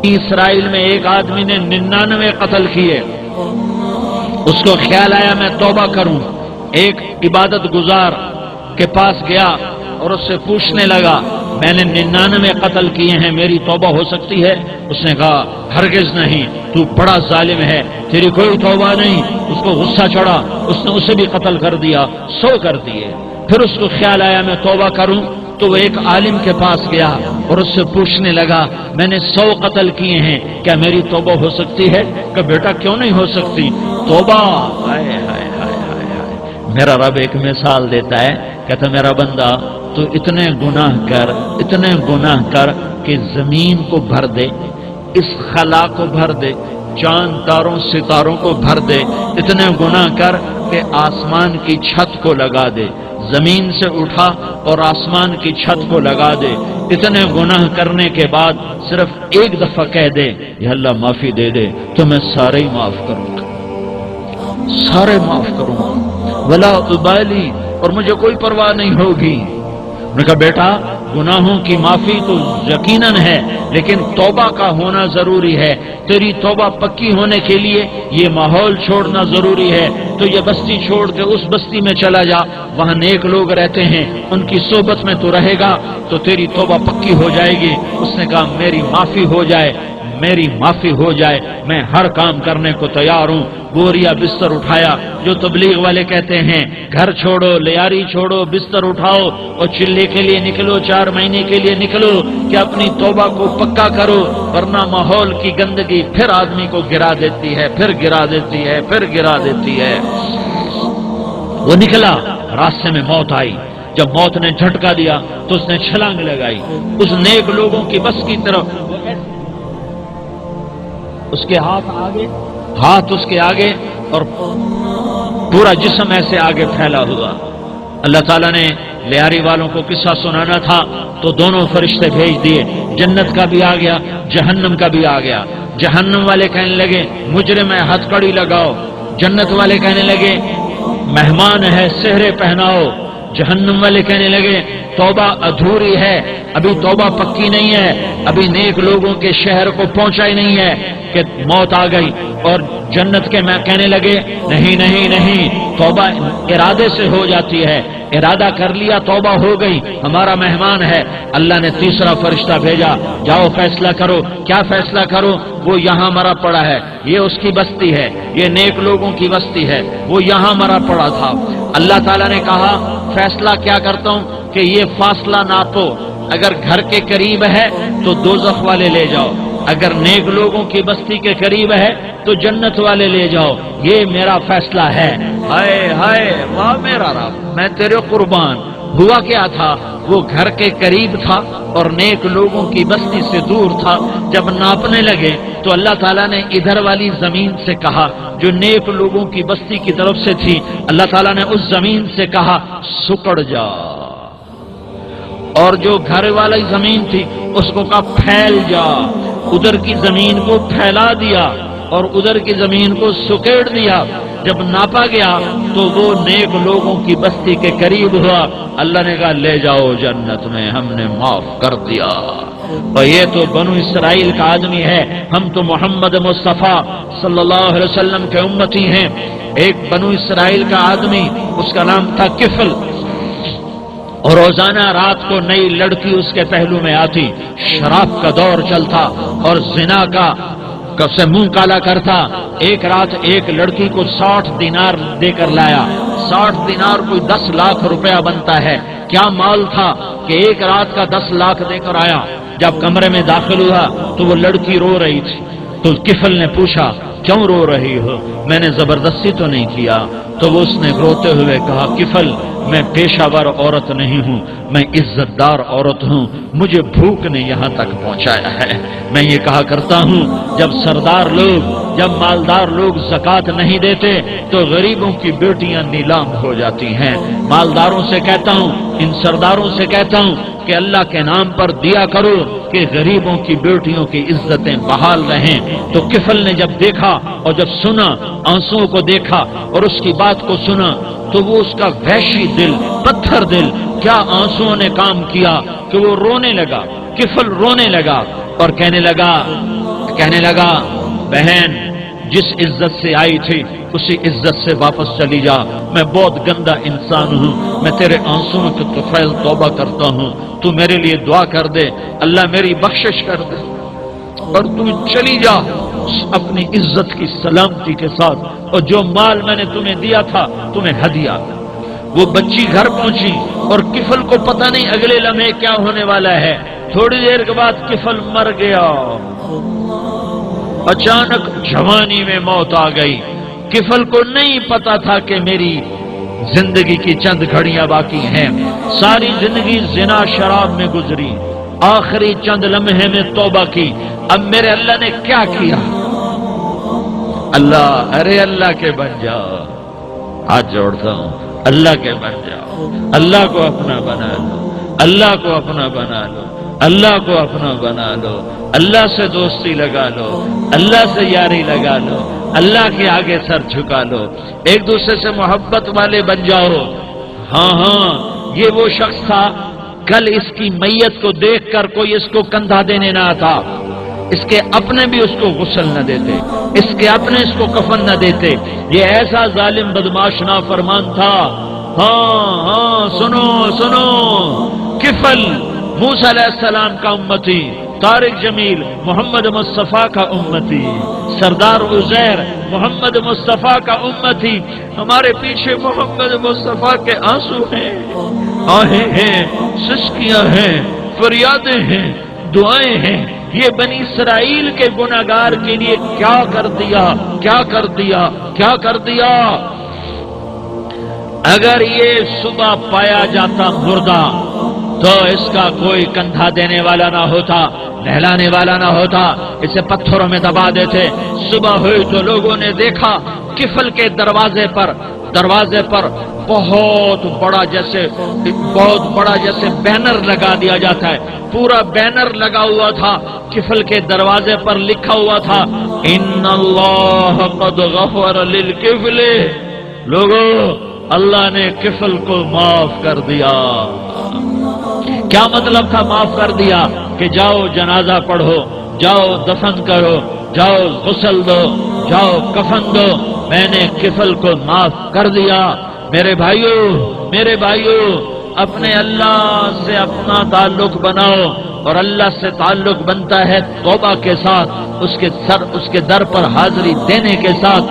اسرائیل میں ایک آدمی نے 99 قتل کیے. اس کو خیال آیا میں توبہ کروں. ایک عبادت گزار کے پاس گیا اور اس سے پوچھنے لگا میں نے 99 قتل کیے ہیں, میری توبہ ہو سکتی ہے؟ اس نے کہا ہرگز نہیں, تو بڑا ظالم ہے, تیری کوئی توبہ نہیں. اس کو غصہ چڑھا, اس نے اسے بھی قتل کر دیا, 100 کر دیے. پھر اس کو خیال آیا میں توبہ کروں, تو وہ ایک عالم کے پاس گیا اور اس سے پوچھنے لگا میں نے 100 قتل کیے ہیں, کیا میری توبہ ہو سکتی ہے؟ کہ بیٹا کیوں نہیں ہو سکتی توبہ. ہائے ہائے ہائے ہائے ہائے. میرا رب ایک مثال دیتا ہے, کہتا میرا بندہ تو اتنے گناہ کر کہ زمین کو بھر دے, اس خلا کو بھر دے, چاند تاروں ستاروں کو بھر دے, اتنے گناہ کر کہ آسمان کی چھت کو لگا دے, زمین سے اٹھا اور آسمان کی چھت کو لگا دے. اتنے گناہ کرنے کے بعد صرف ایک دفعہ کہہ دے یا اللہ معافی دے دے, تو میں سارے ہی معاف کروں گا, سارے معاف کروں گا, ولا ابالی, اور مجھے کوئی پرواہ نہیں ہوگی. میں نے کہا بیٹا گناہوں کی معافی تو یقیناً ہے, لیکن توبہ کا ہونا ضروری ہے. تیری توبہ پکی ہونے کے لیے یہ ماحول چھوڑنا ضروری ہے. تو یہ بستی چھوڑ کے اس بستی میں چلا جا, وہاں نیک لوگ رہتے ہیں, ان کی صحبت میں تو رہے گا تو تیری توبہ پکی ہو جائے گی. اس نے کہا میری معافی ہو جائے, میری معافی ہو جائے, میں ہر کام کرنے کو تیار ہوں. بوریا بستر اٹھایا, جو تبلیغ والے کہتے ہیں گھر چھوڑو, لیاری چھوڑو, بستر اٹھاؤ اور چلے کے لیے نکلو, 4 مہینے کے لیے نکلو کہ اپنی توبہ کو پکا کرو, ورنہ ماحول کی گندگی پھر آدمی کو گرا دیتی ہے, پھر گرا دیتی ہے, پھر گرا دیتی ہے. وہ نکلا, راستے میں موت آئی. جب موت نے جھٹکا دیا تو اس نے چھلانگ لگائی اس نیک لوگوں کی بس کی طرف. اس کے ہاتھ اس کے آگے اور پورا جسم ایسے آگے پھیلا ہوا. اللہ تعالیٰ نے لیاری والوں کو قصہ سنانا تھا تو دونوں فرشتے بھیج دیے, جنت کا بھی آ گیا, جہنم کا بھی آ گیا. جہنم والے کہنے لگے مجرم ہے, ہتھ کڑی لگاؤ. جنت والے کہنے لگے مہمان ہے, سہرے پہناؤ. جہنم والے کہنے لگے توبہ ادھوری ہے, ابھی توبہ پکی نہیں ہے, ابھی نیک لوگوں کے شہر کو پہنچا ہی نہیں ہے کہ موت آ گئی. اور جنت کے میں کہنے لگے نہیں نہیں نہیں, توبہ ارادے سے ہو جاتی ہے, ارادہ کر لیا توبہ ہو گئی, ہمارا مہمان ہے. اللہ نے تیسرا فرشتہ بھیجا, جاؤ فیصلہ کرو. کیا فیصلہ کرو؟ وہ یہاں مرا پڑا ہے, یہ اس کی بستی ہے, یہ نیک لوگوں کی بستی ہے, وہ یہاں مرا پڑا تھا. اللہ تعالیٰ نے کہا فیصلہ کیا کرتا ہوں کہ یہ فاصلہ ناپو, اگر گھر کے قریب ہے تو دوزخ والے لے جاؤ, اگر نیک لوگوں کی بستی کے قریب ہے تو جنت والے لے جاؤ. یہ میرا فیصلہ ہے. ہائے ہائے واہ میرا رب, میں تیرے قربان. ہوا کیا تھا, وہ گھر کے قریب تھا اور نیک لوگوں کی بستی سے دور تھا. جب ناپنے لگے تو اللہ تعالیٰ نے ادھر والی زمین سے کہا جو نیک لوگوں کی بستی کی طرف سے تھی, اللہ تعالیٰ نے اس زمین سے کہا سکڑ جا, اور جو گھر والی زمین تھی اس کو کہا پھیل جا. ادھر کی زمین کو پھیلا دیا اور ادھر کی زمین کو سکیڑ دیا. جب ناپا گیا تو وہ نیک لوگوں کی بستی کے قریب ہوا. اللہ نے کہا لے جاؤ جنت میں, ہم نے معاف کر دیا. اور یہ تو بنو اسرائیل کا آدمی ہے, ہم تو محمد مصطفیٰ صلی اللہ علیہ وسلم کے امتی ہیں. ایک بنو اسرائیل کا آدمی, اس کا نام تھا کفل, اور روزانہ رات کو نئی لڑکی اس کے پہلو میں آتی. شراب کا دور چلتا اور زنا کا سے منہ کالا کرتا. ایک رات ایک لڑکی کو 60 دینار دے کر لایا. 60 دینار کوئی 10 لاکھ روپیہ بنتا ہے. کیا مال تھا کہ ایک رات کا 10 لاکھ دے کر آیا. جب کمرے میں داخل ہوا تو وہ لڑکی رو رہی تھی. تو کفل نے پوچھا کیوں رو رہی ہو, میں نے زبردستی تو نہیں کیا. تو وہ اس نے روتے ہوئے کہا کفل میں پیشہ ور عورت نہیں ہوں, میں عزت دار عورت ہوں, مجھے بھوک نے یہاں تک پہنچایا ہے. میں یہ کہا کرتا ہوں جب سردار لوگ, جب مالدار لوگ زکوٰۃ نہیں دیتے تو غریبوں کی بیٹیاں نیلام ہو جاتی ہیں. مالداروں سے کہتا ہوں, ان سرداروں سے کہتا ہوں کہ اللہ کے نام پر دیا کرو کہ غریبوں کی بیٹیوں کی عزتیں بحال رہیں. تو کفل نے جب دیکھا اور جب سنا, آنسوؤں کو دیکھا اور اس کی بات کو سنا, تو وہ اس کا وحشی دل, پتھر دل, کیا آنسوؤں نے کام کیا کہ وہ رونے لگا. کفل رونے لگا اور کہنے لگا کہنے لگا بہن جس عزت سے آئی تھی اسی عزت سے واپس چلی جا، میں بہت گندا انسان ہوں، میں تیرے آنسوؤں کی طفیل توبہ کرتا ہوں، تو میرے لیے دعا کر دے، اللہ میری بخشش کر دے اور تو چلی جا اپنی عزت کی سلامتی کے ساتھ، اور جو مال میں نے تمہیں دیا تھا تمہیں ہدیہ۔ وہ بچی گھر پہنچی اور کفل کو پتہ نہیں اگلے لمحے کیا ہونے والا ہے، تھوڑی دیر کے بعد کفل مر گیا، اچانک جوانی میں موت آ گئی۔ کفل کو نہیں پتا تھا کہ میری زندگی کی چند گھڑیاں باقی ہیں، ساری زندگی زنا شراب میں گزری، آخری چند لمحے میں توبہ کی، اب میرے اللہ نے کیا کیا؟ اللہ، ارے اللہ کے بن جاؤ، ہاتھ جوڑتا ہوں، اللہ کے بن جاؤ، اللہ کو اپنا بنا لو، اللہ کو اپنا بنا لو، اللہ کو اپنا بنا لو، اللہ سے دوستی لگا لو، اللہ سے یاری لگا لو، اللہ کے آگے سر جھکا لو، ایک دوسرے سے محبت والے بن جاؤ۔ ہاں ہاں، یہ وہ شخص تھا، کل اس کی میت کو دیکھ کر کوئی اس کو کندھا دینے نہ آتا، اس کے اپنے بھی اس کو غسل نہ دیتے، اس کے اپنے اس کو کفن نہ دیتے، یہ ایسا ظالم بدماش نافرمان تھا۔ ہاں ہاں، سنو سنو، کفل موسیٰ علیہ السلام کا امتی، طارق جمیل محمد مصطفیٰ کا امتی، سردار عزیر محمد مصطفیٰ کا امتی، ہمارے پیچھے محمد مصطفیٰ کے آنسو ہیں، آہیں ہیں، سسکیاں ہیں، فریادیں ہیں، دعائیں ہیں، یہ بنی اسرائیل کے گناہگار کے لیے کیا کر دیا، کیا کر دیا، کیا کر دیا۔ اگر یہ صبح پایا جاتا مردہ تو اس کا کوئی کندھا دینے والا نہ ہوتا، نہلانے والا نہ ہوتا، اسے پتھروں میں دبا دیتے۔ صبح ہوئی تو لوگوں نے دیکھا کفل کے دروازے پر بہت بڑا جیسے بینر لگا دیا جاتا ہے، پورا بینر لگا ہوا تھا، کفل کے دروازے پر لکھا ہوا تھا ان اللہ قد غفر للکفل، لوگوں اللہ نے کفل کو معاف کر دیا۔ کیا مطلب تھا معاف کر دیا؟ کہ جاؤ جنازہ پڑھو، جاؤ دفن کرو، جاؤ غسل دو، جاؤ کفن دو، میں نے کفل کو معاف کر دیا۔ میرے بھائیو، اپنے اللہ سے اپنا تعلق بناؤ، اور اللہ سے تعلق بنتا ہے توبہ کے ساتھ، اس کے در پر حاضری دینے کے ساتھ۔